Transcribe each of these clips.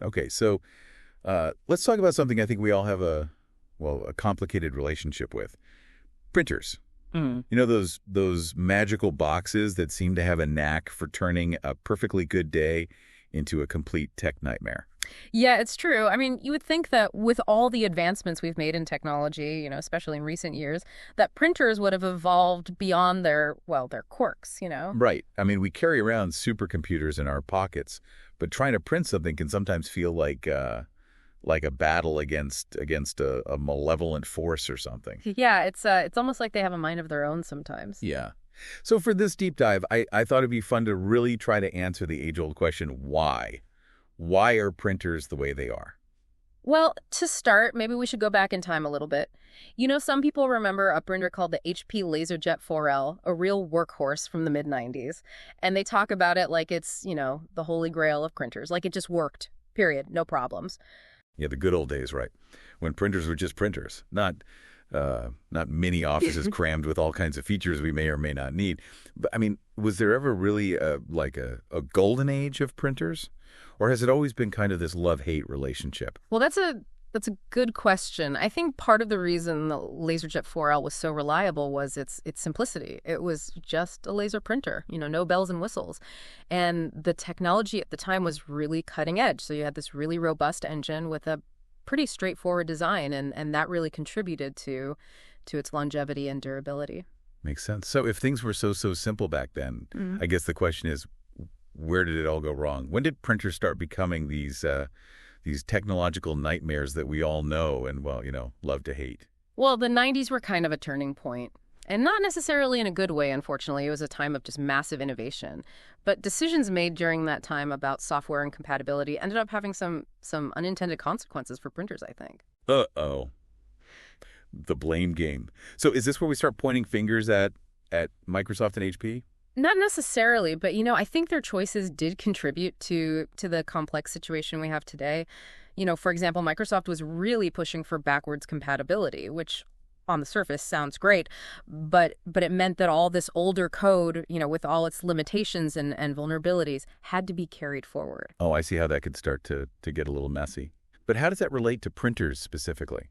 Okay, so let's talk about something I think we all have a complicated relationship with. Printers. Mm. You know those magical boxes that seem to have a knack for turning a perfectly good day into a complete tech nightmare. Yeah, it's true. I mean, you would think that with all the advancements we've made in technology, especially in recent years, that printers would have evolved beyond their quirks. Right. I mean, we carry around supercomputers in our pockets, but trying to print something can sometimes feel like a battle against a malevolent force or something. Yeah, it's almost like they have a mind of their own sometimes. Yeah. So for this deep dive, I thought it'd be fun to really try to answer the age-old question, why? Why are printers the way they are? Well, to start, maybe we should go back in time a little bit. Some people remember a printer called the HP Laserjet 4L, a real workhorse from the mid-90s. And they talk about it like it's, the holy grail of printers, like it just worked, period, no problems. Yeah, the good old days, right? When printers were just printers, not mini offices crammed with all kinds of features we may or may not need. But I mean, was there ever really a golden age of printers? Or has it always been kind of this love-hate relationship? Well, that's a good question. I think part of the reason the LaserJet 4L was so reliable was its simplicity. It was just a laser printer, no bells and whistles. And the technology at the time was really cutting edge. So you had this really robust engine with a pretty straightforward design, and that really contributed to its longevity and durability. Makes sense. So if things were so simple back then, I guess the question is, where did it all go wrong? When did printers start becoming these technological nightmares that we all know and, love to hate? Well, the 90s were kind of a turning point. And not necessarily in a good way, unfortunately. It was a time of just massive innovation. But decisions made during that time about software and compatibility ended up having some unintended consequences for printers, I think. Uh-oh. The blame game. So is this where we start pointing fingers at Microsoft and HP? Not necessarily, but, I think their choices did contribute to the complex situation we have today. For example, Microsoft was really pushing for backwards compatibility, which on the surface sounds great, but it meant that all this older code, with all its limitations and vulnerabilities, had to be carried forward. Oh, I see how that could start to get a little messy. But how does that relate to printers specifically?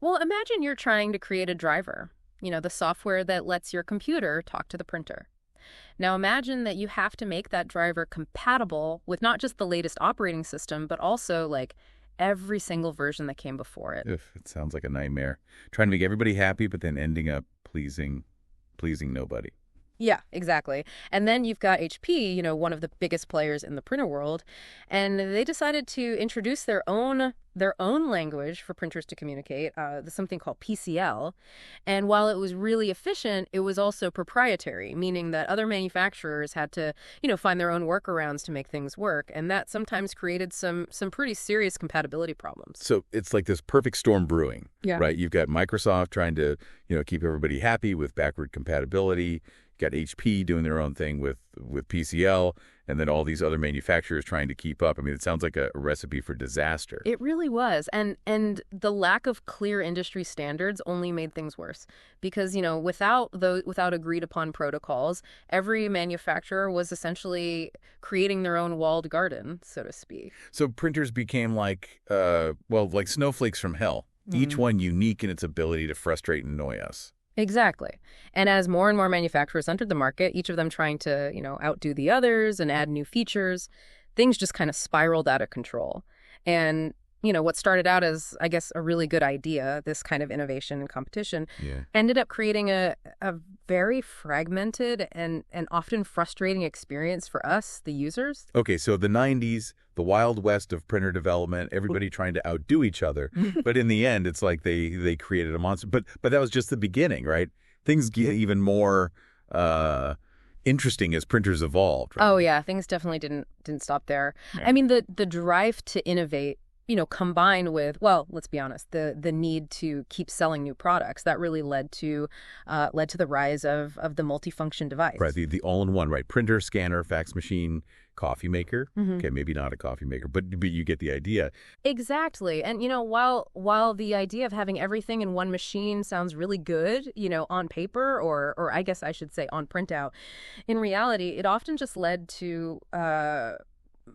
Well, imagine you're trying to create a driver, the software that lets your computer talk to the printer. Now imagine that you have to make that driver compatible with not just the latest operating system, but also every single version that came before it. It sounds like a nightmare. Trying to make everybody happy, but then ending up pleasing nobody. Yeah, exactly. And then you've got HP, one of the biggest players in the printer world, and they decided to introduce their own language for printers to communicate, something called PCL. And while it was really efficient, it was also proprietary, meaning that other manufacturers had to, find their own workarounds to make things work, and that sometimes created some pretty serious compatibility problems. So it's like this perfect storm brewing, yeah. Right? You've got Microsoft trying to, keep everybody happy with backward compatibility. Got HP doing their own thing with PCL, and then all these other manufacturers trying to keep up. I mean, it sounds like a recipe for disaster. It really was. And the lack of clear industry standards only made things worse because, without agreed upon protocols, every manufacturer was essentially creating their own walled garden, so to speak. So printers became like snowflakes from hell, each one unique in its ability to frustrate and annoy us. Exactly. And as more and more manufacturers entered the market, each of them trying to, outdo the others and add new features, things just kind of spiraled out of control. And, what started out as, I guess, a really good idea, this kind of innovation and competition, ended up creating a very fragmented and often frustrating experience for us, the users. Okay, so the 90s, the Wild West of printer development, everybody trying to outdo each other. But in the end, it's like they created a monster. But that was just the beginning, right? Things get even more interesting as printers evolved. Right? Oh, yeah. Things definitely didn't stop there. Yeah. I mean, the drive to innovate, combined with, well, let's be honest, the need to keep selling new products, that really led to the rise of the multifunction device. Right, the all-in-one, right? Printer, scanner, fax machine, coffee maker. Okay, maybe not a coffee maker, but you get the idea. Exactly. And, while the idea of having everything in one machine sounds really good, on paper or I guess I should say on printout, in reality, it often just led to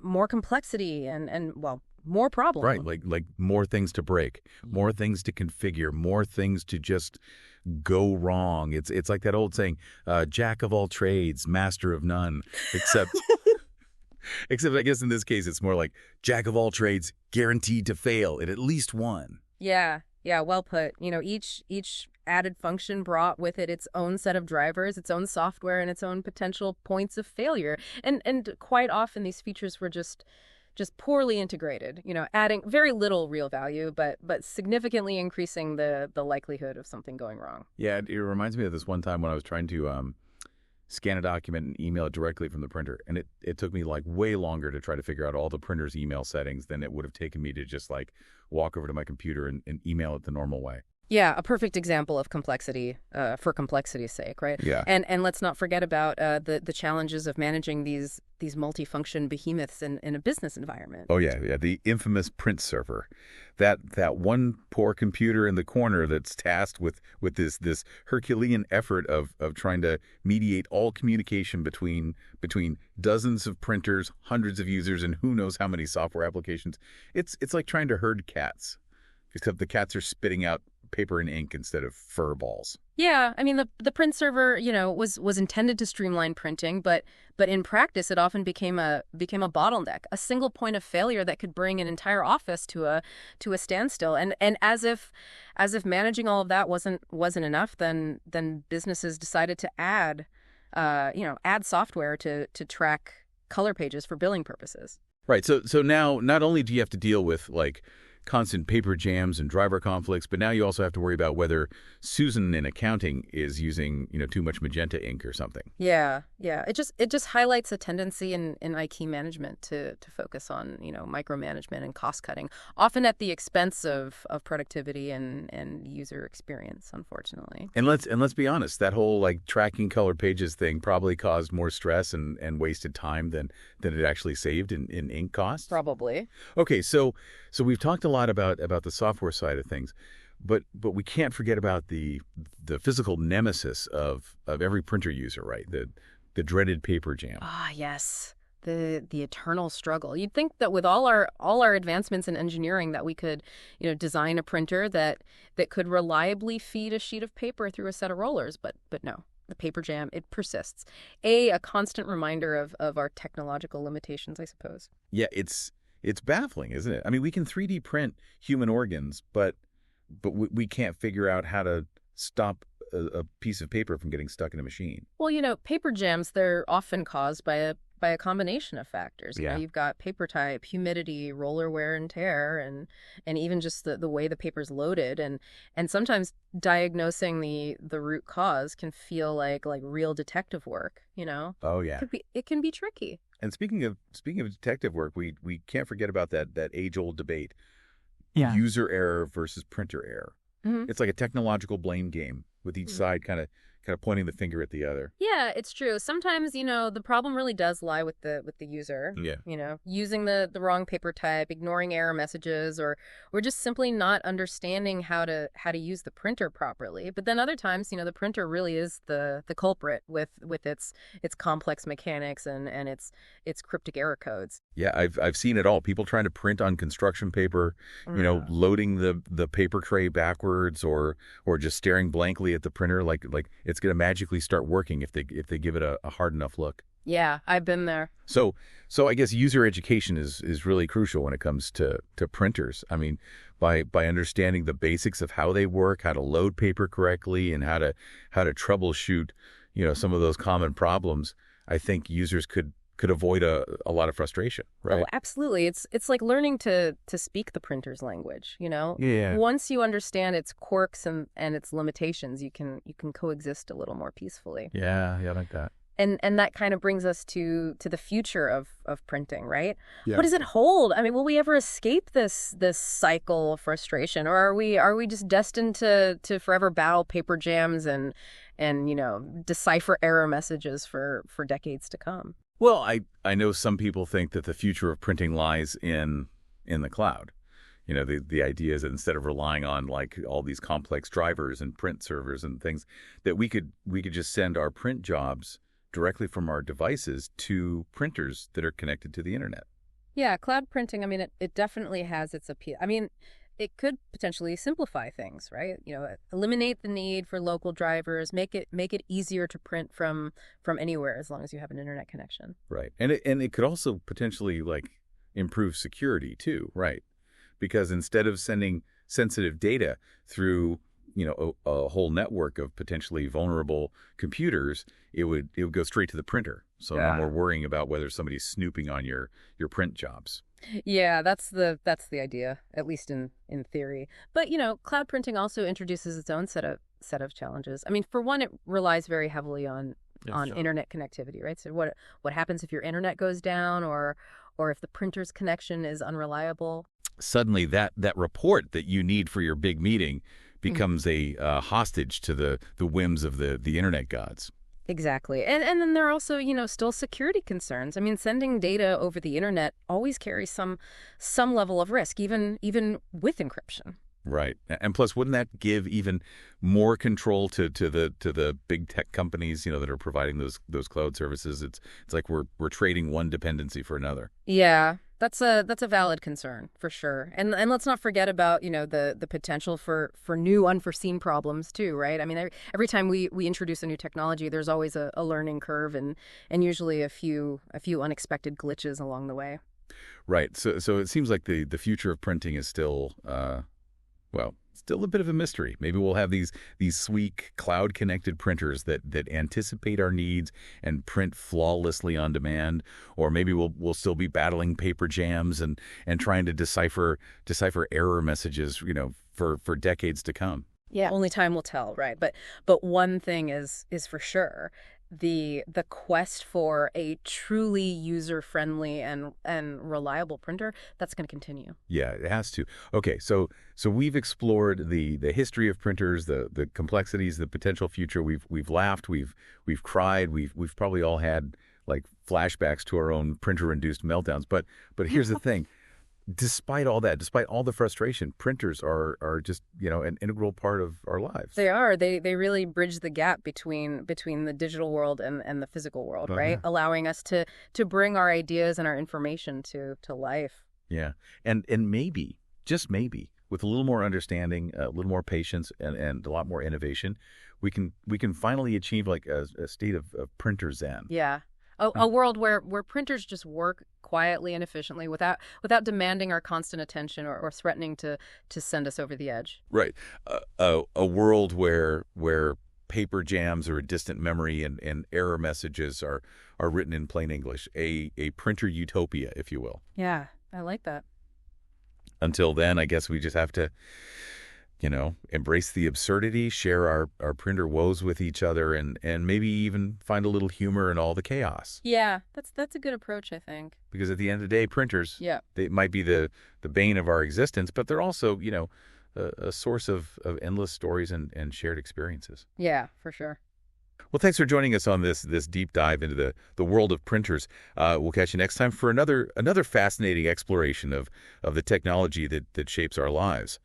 more complexity and more problem. Right, like more things to break, more things to configure, more things to just go wrong. It's like that old saying, jack of all trades, master of none, except except I guess in this case it's more like jack of all trades, guaranteed to fail at least one. Yeah, yeah, well put. Each added function brought with it its own set of drivers, its own software, and its own potential points of failure. And quite often these features were just poorly integrated, adding very little real value, but significantly increasing the likelihood of something going wrong. Yeah, it reminds me of this one time when I was trying to scan a document and email it directly from the printer. And it took me like way longer to try to figure out all the printer's email settings than it would have taken me to just like walk over to my computer and email it the normal way. Yeah, a perfect example of complexity for complexity's sake, right? Yeah. And let's not forget about the challenges of managing these multifunction behemoths in a business environment. Oh, yeah. The infamous print server. That one poor computer in the corner that's tasked with this Herculean effort of trying to mediate all communication between dozens of printers, hundreds of users, and who knows how many software applications. It's like trying to herd cats, except the cats are spitting out paper and ink instead of fur balls. Yeah, I mean the print server, was intended to streamline printing, but in practice it often became a bottleneck, a single point of failure that could bring an entire office to a standstill. And as if managing all of that wasn't enough, then businesses decided to add software to track color pages for billing purposes. Right. So now not only do you have to deal with like constant paper jams and driver conflicts, but now you also have to worry about whether Susan in accounting is using, too much magenta ink or something. Yeah. It just highlights a tendency in IT management to focus on, micromanagement and cost cutting, often at the expense of productivity and user experience, unfortunately. And let's be honest, that whole like tracking color pages thing probably caused more stress and wasted time than it actually saved in ink costs. Probably. Okay, so we've talked a lot about the software side of things, but we can't forget about the physical nemesis of every printer user, right? The dreaded paper jam. Ah, yes. The eternal struggle. You'd think that with all our advancements in engineering that we could, design a printer that could reliably feed a sheet of paper through a set of rollers, but no. The paper jam, it persists. A constant reminder of our technological limitations, I suppose. Yeah, it's baffling, isn't it? I mean, we can 3D print human organs, but we can't figure out how to stop a piece of paper from getting stuck in a machine. Well, paper jams, they're often caused by a combination of factors. Yeah. You've got paper type, humidity, roller wear and tear, and even just the way the paper's loaded. And sometimes diagnosing the root cause can feel like real detective work, Oh, yeah. It can be tricky. And speaking of detective work, we can't forget about that age-old debate. Yeah. User error versus printer error. Mm-hmm. It's like a technological blame game with each side kind of pointing the finger at the other. Yeah, it's true. Sometimes, the problem really does lie with the user. Yeah. Using the wrong paper type, ignoring error messages, or just simply not understanding how to use the printer properly. But then other times, the printer really is the culprit with its complex mechanics and its cryptic error codes. Yeah, I've seen it all. People trying to print on construction paper, loading the paper tray backwards or just staring blankly at the printer like it's going to magically start working if they give it a hard enough look. Yeah, I've been there. So I guess user education is really crucial when it comes to printers. I mean, by understanding the basics of how they work, how to load paper correctly, and how to troubleshoot, some of those common problems, I think users could avoid a lot of frustration, right? Oh, absolutely. It's like learning to speak the printer's language, Yeah. Once you understand its quirks and its limitations, you can coexist a little more peacefully. Yeah, I like that. And that kind of brings us to the future of printing, right? Yeah. What does it hold? I mean, will we ever escape this cycle of frustration, or are we just destined to forever battle paper jams and decipher error messages for decades to come? Well, I know some people think that the future of printing lies in the cloud. The idea is that instead of relying on like all these complex drivers and print servers and things, that we could just send our print jobs directly from our devices to printers that are connected to the internet. Yeah, cloud printing, I mean, it definitely has its appeal. I mean, it could potentially simplify things, right? Eliminate the need for local drivers, make it easier to print from anywhere as long as you have an internet connection. Right. And it could also potentially like improve security too, right? Because instead of sending sensitive data through, a whole network of potentially vulnerable computers, it would go straight to the printer. So no Yeah. more worrying about whether somebody's snooping on your print jobs. Yeah, that's the idea, at least in theory. But, cloud printing also introduces its own set of challenges. I mean, for one, it relies very heavily on Yeah, on sure. internet connectivity, right? So what happens if your internet goes down or if the printer's connection is unreliable? Suddenly that report that you need for your big meeting becomes a hostage to the whims of the internet gods. Exactly. And then there are also, still security concerns. I mean, sending data over the internet always carries some level of risk, even with encryption. Right. And plus, wouldn't that give even more control to the big tech companies, that are providing those cloud services? It's like we're trading one dependency for another. Yeah, that's a valid concern for sure. And let's not forget about, the potential for new unforeseen problems too, right? I mean, every time we introduce a new technology, there's always a learning curve and usually a few unexpected glitches along the way. Right. So it seems like the future of printing is still still a bit of a mystery. Maybe we'll have these sleek cloud-connected printers that anticipate our needs and print flawlessly on demand, or maybe we'll still be battling paper jams and trying to decipher error messages, for decades to come. Yeah. Only time will tell, right? But one thing is for sure. The quest for a truly user-friendly and reliable printer, that's going to continue. Yeah, it has to. Okay, so we've explored the history of printers, the complexities, the potential future. We've laughed, we've cried, we've probably all had like flashbacks to our own printer-induced meltdowns. But here's the thing. Despite all that, despite all the frustration, printers are just, an integral part of our lives. They are. They really bridge the gap between the digital world and the physical world, Oh, right? yeah. Allowing us to bring our ideas and our information to life. Yeah. And maybe, just maybe, with a little more understanding, a little more patience, and a lot more innovation, we can finally achieve like a state of printer zen. Yeah. A world where printers just work quietly and efficiently without demanding our constant attention or threatening to send us over the edge. Right. A world where paper jams are a distant memory and error messages are written in plain English. A printer utopia, if you will. Yeah, I like that. Until then, I guess we just have to, embrace the absurdity, share our printer woes with each other, and maybe even find a little humor in all the chaos. Yeah, that's a good approach, I think. Because at the end of the day, printers, Yeah. they might be the bane of our existence, but they're also, a source of endless stories and shared experiences. Yeah, for sure. Well, thanks for joining us on this deep dive into the world of printers. We'll catch you next time for another fascinating exploration of the technology that shapes our lives.